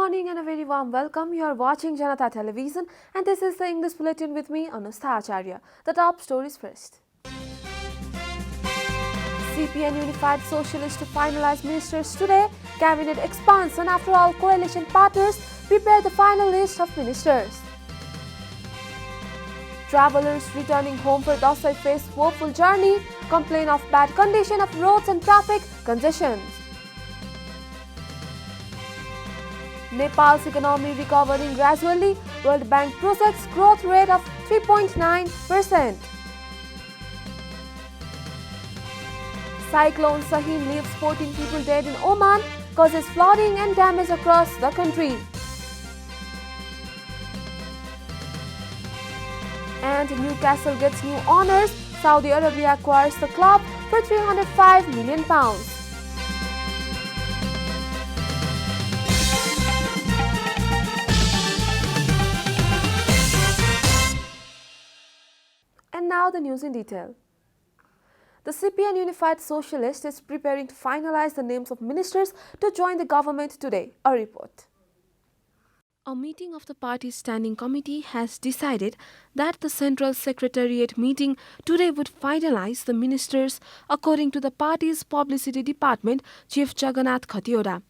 morning and a very warm welcome. You are watching JanataTelevision and this is the English Bulletin with me, Anustha Acharya. The top stories first. CPN unified socialists to finalize ministers today. Cabinet expansion after all coalition partners prepare the final list of ministers. Travelers returning home for Dasai face woeful journey. Complain of bad condition of roads and traffic congestions. Nepal's economy recovering gradually. World Bank projects growth rate of 3.9%. Cyclone Sahin leaves 14 people dead in Oman, causes flooding and damage across the country. And Newcastle gets new honours. Saudi Arabia acquires the club for £305 million. And now the news in detail. The CPN Unified Socialist is preparing to finalize the names of ministers to join the government today. A report. A meeting of the party's standing committee has decided that the Central Secretariat meeting today would finalize the ministers according to the party's publicity department chief Jagannath Khatioda.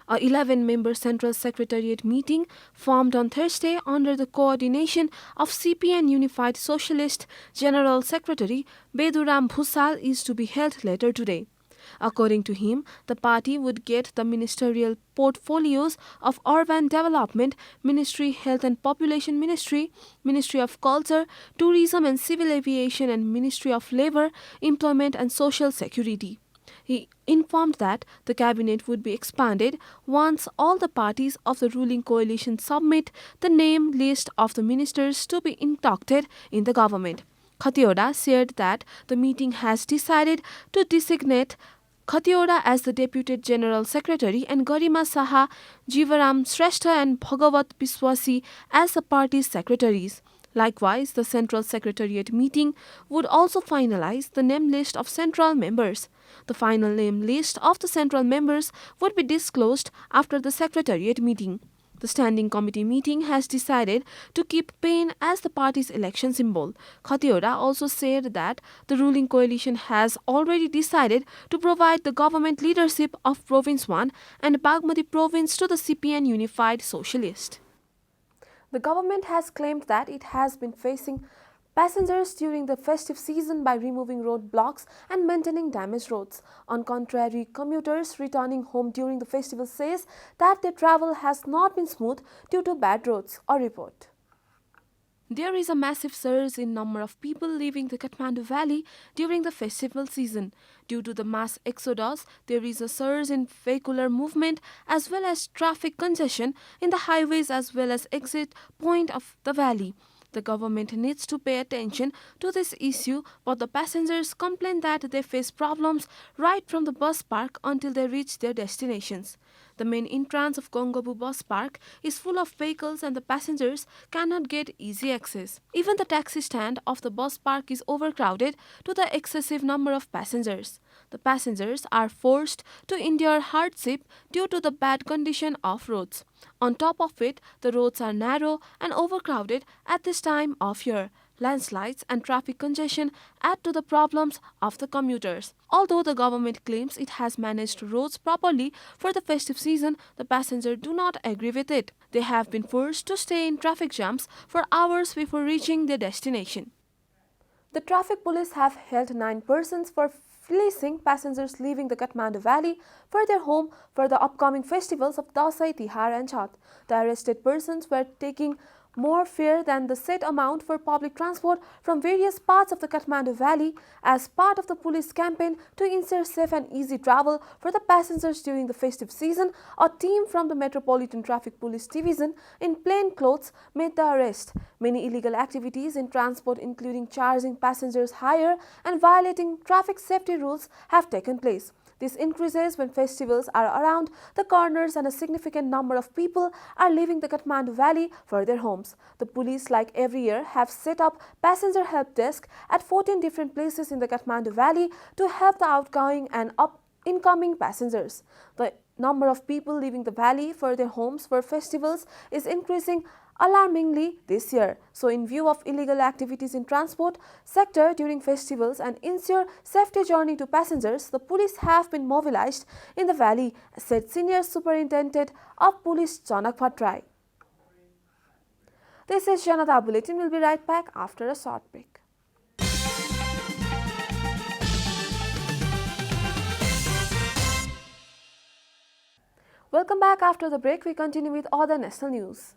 A 11-member Central Secretariat meeting formed on Thursday under the coordination of CPN Unified Socialist General Secretary Beduram Bhusal is to be held later today. According to him, the party would get the ministerial portfolios of Urban Development, Ministry Health and Population Ministry, Ministry of Culture, Tourism and Civil Aviation and Ministry of Labour, Employment and Social Security. He informed that the cabinet would be expanded once all the parties of the ruling coalition submit the name list of the ministers to be inducted in the government. Khatioda said that the meeting has decided to designate Khatioda as the Deputy General Secretary and Garima Saha, Jivaram Shrestha and Bhagavat Biswasi as the party's secretaries. Likewise, the Central Secretariat meeting would also finalize the name list of central members. The final name list of the central members would be disclosed after the Secretariat meeting. The Standing Committee meeting has decided to keep pen as the party's election symbol. Khatioda also said that the ruling coalition has already decided to provide the government leadership of Province 1 and Bagmati Province to the CPN Unified Socialist. The government has claimed that it has been facing passengers during the festive season by removing road blocks and maintaining damaged roads. On contrary, commuters returning home during the festival says that their travel has not been smooth due to bad roads. A report. There is a massive surge in number of people leaving the Kathmandu Valley during the festival season. Due to the mass exodus, there is a surge in vehicular movement as well as traffic congestion in the highways as well as exit point of the valley. The government needs to pay attention to this issue, but the passengers complain that they face problems right from the bus park until they reach their destinations. The main entrance of Gongabu bus park is full of vehicles and the passengers cannot get easy access. Even the taxi stand of the bus park is overcrowded to the excessive number of passengers. The passengers are forced to endure hardship due to the bad condition of roads. On top of it, the roads are narrow and overcrowded at this time of year. Landslides and traffic congestion add to the problems of the commuters. Although the government claims it has managed roads properly for the festive season, the passengers do not agree with it. They have been forced to stay in traffic jams for hours before reaching their destination. The traffic police have held 9 persons for fleecing passengers leaving the Kathmandu Valley for their home for the upcoming festivals of Dasai, Tihar and Chhath. The arrested persons were taking more fare than the set amount for public transport from various parts of the Kathmandu Valley as part of the police campaign to ensure safe and easy travel for the passengers during the festive season. A team from the Metropolitan Traffic Police Division in plain clothes made the arrest. Many illegal activities in transport, including charging passengers higher and violating traffic safety rules, have taken place. This increases when festivals are around the corners and a significant number of people are leaving the Kathmandu Valley for their homes. The police, like every year, have set up passenger help desk at 14 different places in the Kathmandu Valley to help the outgoing and incoming passengers. The number of people leaving the valley for their homes for festivals is increasing alarmingly this year. So in view of illegal activities in transport sector during festivals and ensure safety journey to passengers, the police have been mobilized in the valley, said Senior Superintendent of Police Janata. This is Janata Bulletin. We'll be right back after a short break. Welcome back after the break. We continue with other national news.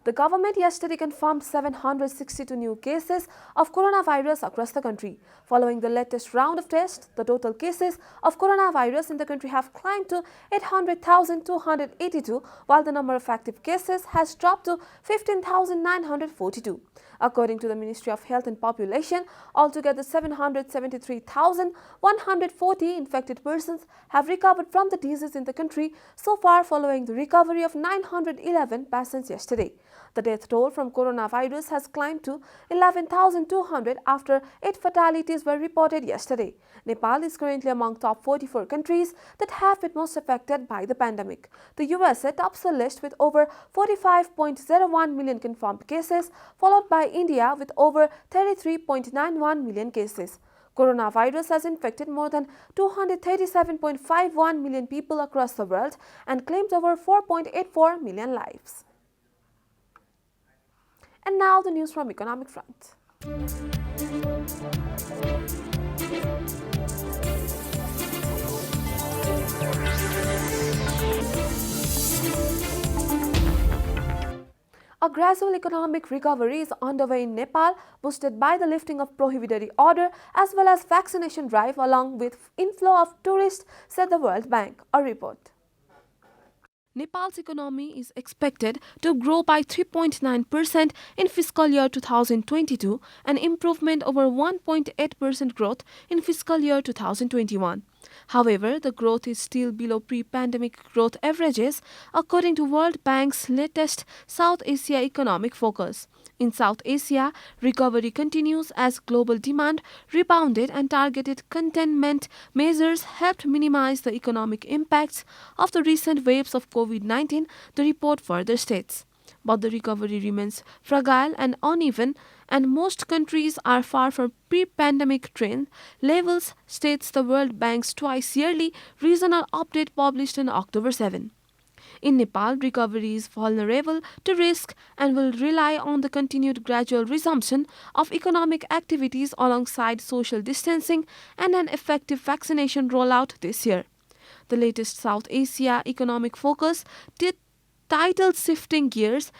The government yesterday confirmed 762 new cases of coronavirus across the country. Following the latest round of tests, the total cases of coronavirus in the country have climbed to 800,282, while the number of active cases has dropped to 15,942. According to the Ministry of Health and Population, altogether 773,140 infected persons have recovered from the disease in the country so far, following the recovery of 911 patients yesterday. The death toll from coronavirus has climbed to 11,200 after 8 fatalities were reported yesterday. Nepal is currently among top 44 countries that have been most affected by the pandemic. The USA tops the list with over 45.01 million confirmed cases, followed by India with over 33.91 million cases. Coronavirus has infected more than 237.51 million people across the world and claimed over 4.84 million lives. And now the news from economic front. A gradual economic recovery is underway in Nepal, boosted by the lifting of prohibitory order as well as vaccination drive along with inflow of tourists, said the World Bank. A report. Nepal's economy is expected to grow by 3.9% in fiscal year 2022, an improvement over 1.8% growth in fiscal year 2021. However, the growth is still below pre-pandemic growth averages, according to World Bank's latest South Asia economic focus. In South Asia, recovery continues as global demand rebounded and targeted containment measures helped minimize the economic impacts of the recent waves of COVID-19, the report further states. But the recovery remains fragile and uneven, and most countries are far from pre-pandemic trend levels, states the World Bank's twice-yearly regional update published on October 7. In Nepal, recovery is vulnerable to risk and will rely on the continued gradual resumption of economic activities alongside social distancing and an effective vaccination rollout this year. The latest South Asia economic focus titled Shifting Gears,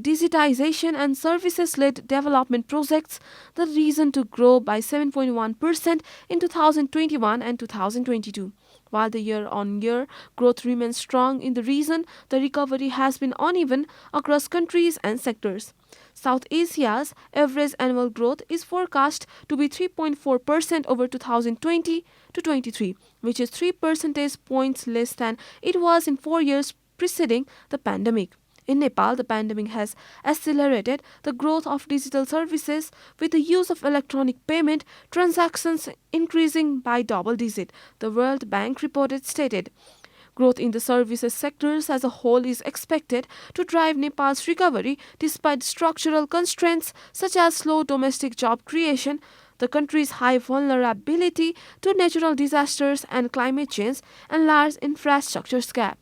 Digitization and Services-Led Development Projects, the reason to grow by 7.1% in 2021 and 2022. While the year-on-year growth remains strong in the region, the recovery has been uneven across countries and sectors. South Asia's average annual growth is forecast to be 3.4% over 2020 to 23, which is 3 percentage points less than it was in 4 years preceding the pandemic. In Nepal, the pandemic has accelerated the growth of digital services, with the use of electronic payment transactions increasing by double digit, the World Bank reported stated. Growth in the services sectors as a whole is expected to drive Nepal's recovery despite structural constraints such as slow domestic job creation, the country's high vulnerability to natural disasters and climate change, and large infrastructure gap.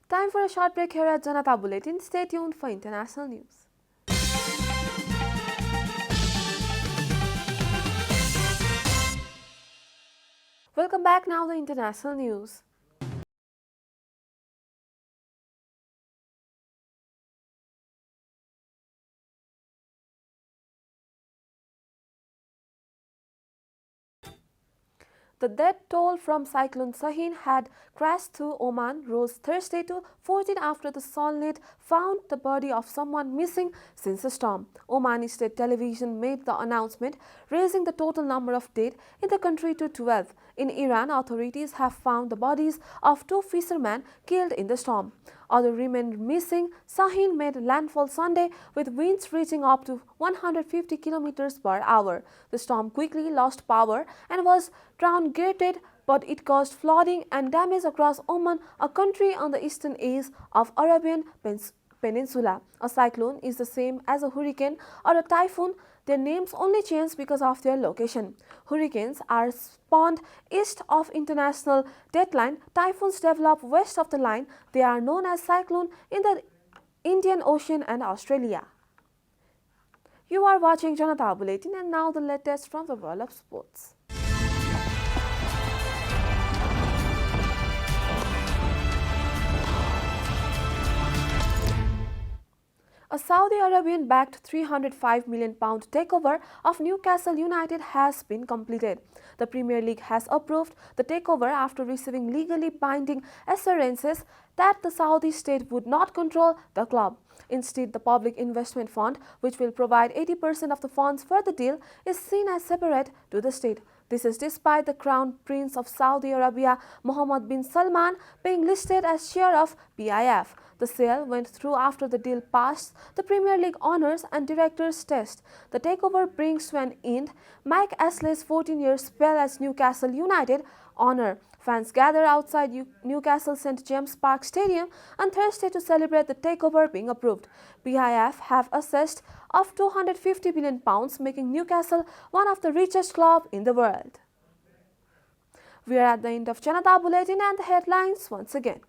Time for a short break here at Janata Bulletin. Stay tuned for international news. Welcome back now to international news. The death toll from Cyclone Sahin had crashed through Oman rose Thursday to 14 after the Solnet found the body of someone missing since the storm. Omani State Television made the announcement, raising the total number of dead in the country to 12. In Iran, authorities have found the bodies of 2 fishermen killed in the storm. Others remained missing. Sahin made landfall Sunday with winds reaching up to 150 kilometers per hour. The storm quickly lost power and was downgraded, but it caused flooding and damage across Oman, a country on the eastern edge of Arabian Peninsula. A cyclone is the same as a hurricane or a typhoon. Their names only change because of their location. Hurricanes are spawned east of international dateline. Typhoons develop west of the line. They are known as cyclone in the Indian Ocean and Australia. You are watching Janata Bulletin, and now the latest from the world of sports. A Saudi Arabian-backed £305 million takeover of Newcastle United has been completed. The Premier League has approved the takeover after receiving legally binding assurances that the Saudi state would not control the club. Instead, the Public Investment Fund, which will provide 80% of the funds for the deal, is seen as separate to the state. This is despite the Crown Prince of Saudi Arabia, Mohammed bin Salman, being listed as chair of PIF. The sale went through after the deal passed the Premier League Owners and Directors test. The takeover brings to an end Mike Ashley's 14-year spell as Newcastle United owner. Fans gather outside Newcastle St James Park Stadium on Thursday to celebrate the takeover being approved. PIF have assessed of £250 billion, making Newcastle one of the richest clubs in the world. We are at the end of Janata Bulletin, and the headlines once again.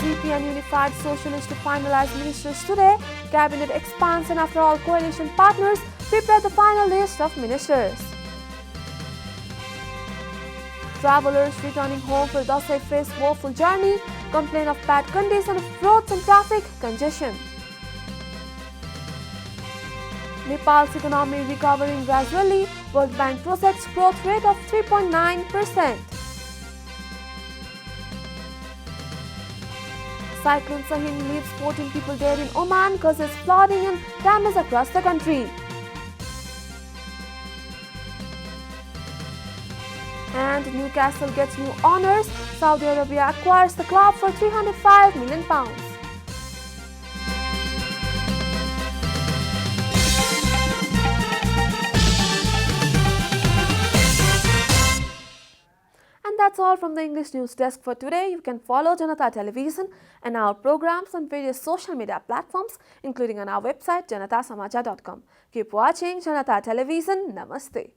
CP and Unified Socialists to finalize ministers today. Cabinet expands, and after all coalition partners prepare the final list of ministers. Travelers returning home for Dasai face woeful journey, complain of bad condition of roads and traffic congestion. Nepal's economy recovering gradually. World Bank projects growth rate of 3.9%. Cyclone Sahin leaves 14 people dead in Oman, causes flooding and damage across the country. And Newcastle gets new owners. Saudi Arabia acquires the club for £305 million. And that's all from the English News Desk for today. You can follow Janata Television and our programs on various social media platforms, including on our website janatasamajah.com. Keep watching Janata Television. Namaste.